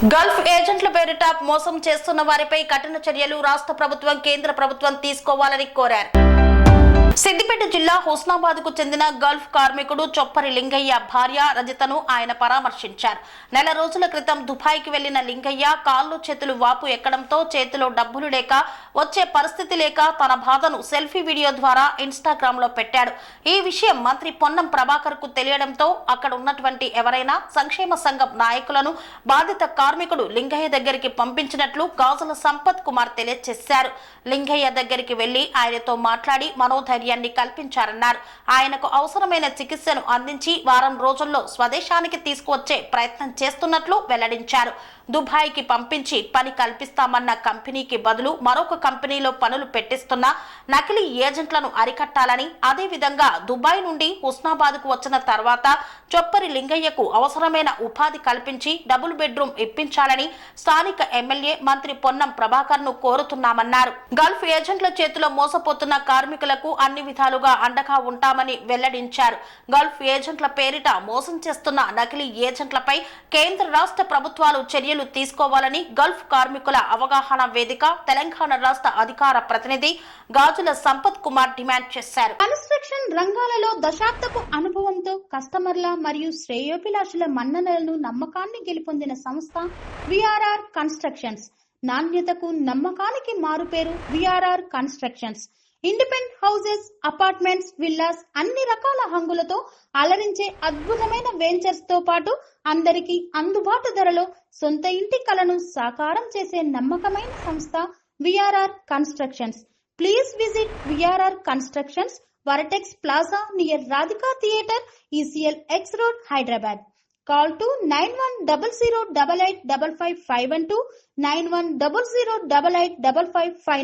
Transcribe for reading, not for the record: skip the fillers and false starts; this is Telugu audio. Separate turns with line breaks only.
గల్ఫ్ ఏజెంట్ల పేరిట మోసం చేస్తున్న వారిపై కఠిన చర్యలు రాష్ట్ర ప్రభుత్వం, కేంద్ర ప్రభుత్వం తీసుకోవాలని కోరారు. సిద్దిపేట జిల్లా హుస్నాబాద్ కు చెందిన గల్ఫ్ కార్మికుడు చొప్పరి లింగయ్య భార్య రజితను ఆయన పరామర్శించారు. నెల రోజుల క్రితం దుబాయ్కి వెళ్లిన లింగయ్య కాళ్ళు చేతులు వాపు ఎక్కడంతో చేతిలో డబ్బులు లేక వచ్చే పరిస్థితి లేక తన బాధను సెల్ఫీ వీడియో ద్వారా ఇన్స్టాగ్రామ్ లో పెట్టాడు. ఈ విషయం మంత్రి పొన్నం ప్రభాకర్ కు తెలియడంతో అక్కడ ఉన్నటువంటి ఎవరైనా సంక్షేమ సంఘం నాయకులను బాధిత కార్మికుడు లింగయ్య దగ్గరికి పంపించినట్లు గాజుల సంపత్ కుమార్ తెలియజేశారు. లింగయ్య దగ్గరికి వెళ్లి ఆయనతో మాట్లాడి మనోధైర్యాన్ని కల్పించారన్నారు. ఆయనకు అవసరమైన చికిత్సను అందించి వారం రోజుల్లో స్వదేశానికి తీసుకువచ్చే ప్రయత్నం చేస్తున్నట్లు వెల్లడించారు. దుబాయ్కి పంపించి పని కల్పిస్తామన్న కంపెనీకి బదులు మరొక కంపెనీలో పనులు పెట్టిస్తున్న నకిలీ ఏజెంట్లను అరికట్టాలని, అదేవిధంగా దుబాయ్ నుండి హుస్నాబాద్ కు వచ్చిన తర్వాత చొప్పరి లింగయ్యకు అవసరమైన ఉపాధి కల్పించి డబుల్ బెడ్రూమ్ ఇప్పించాలని స్థానిక ఎమ్మెల్యే మంత్రి పొన్నం ప్రభాకర్ ను కోరుతున్నామన్నారు. గల్ఫ్ ఏజెంట్ల చేతిలో మోసపోతున్న కార్మికులకు అన్ని విధాలుగా అండగా ఉంటామని వెల్లడించారు. గల్ఫ్ ఏజెంట్ల పేరిట మోసం చేస్తున్న నకిలీ ఏజెంట్లపై కేంద్ర రాష్ట్ర ప్రభుత్వాలు చర్యలు తీసుకోవాలని గల్ఫ్ కార్మికుల అవగాహన వేదిక తెలంగాణ రాష్ట్ర అధికార ప్రతినిధి గాజుల సంపత్ కుమార్ డిమాండ్ చేశారు.
కన్స్ట్రక్షన్ రంగాలలో దశాబ్దపు అనుభవంతో కస్టమర్ల మరియు శ్రేయోభిలాషుల మన్ననలను, నమ్మకాన్ని గెలుపొందిన సంస్థ విఆర్ఆర్ కన్స్ట్రక్షన్స్. నాణ్యతకు, నమ్మకానికి మారుపేరు VRR constructions. Independent houses, apartments, villas అన్ని రకాల హంగులతో అలరించే అద్భుతమైన వెంచర్స్ తో పాటు అందరికీ అందుబాటు ధరలో సొంత ఇంటి కలను సాకారం చేసే నమ్మకమైన సంస్థ VRR constructions. Please visit VRR constructions, వరటెక్స్ plaza near Radhika theatre, ECL X Road, Hyderabad. Call to 910088555512 9100885555.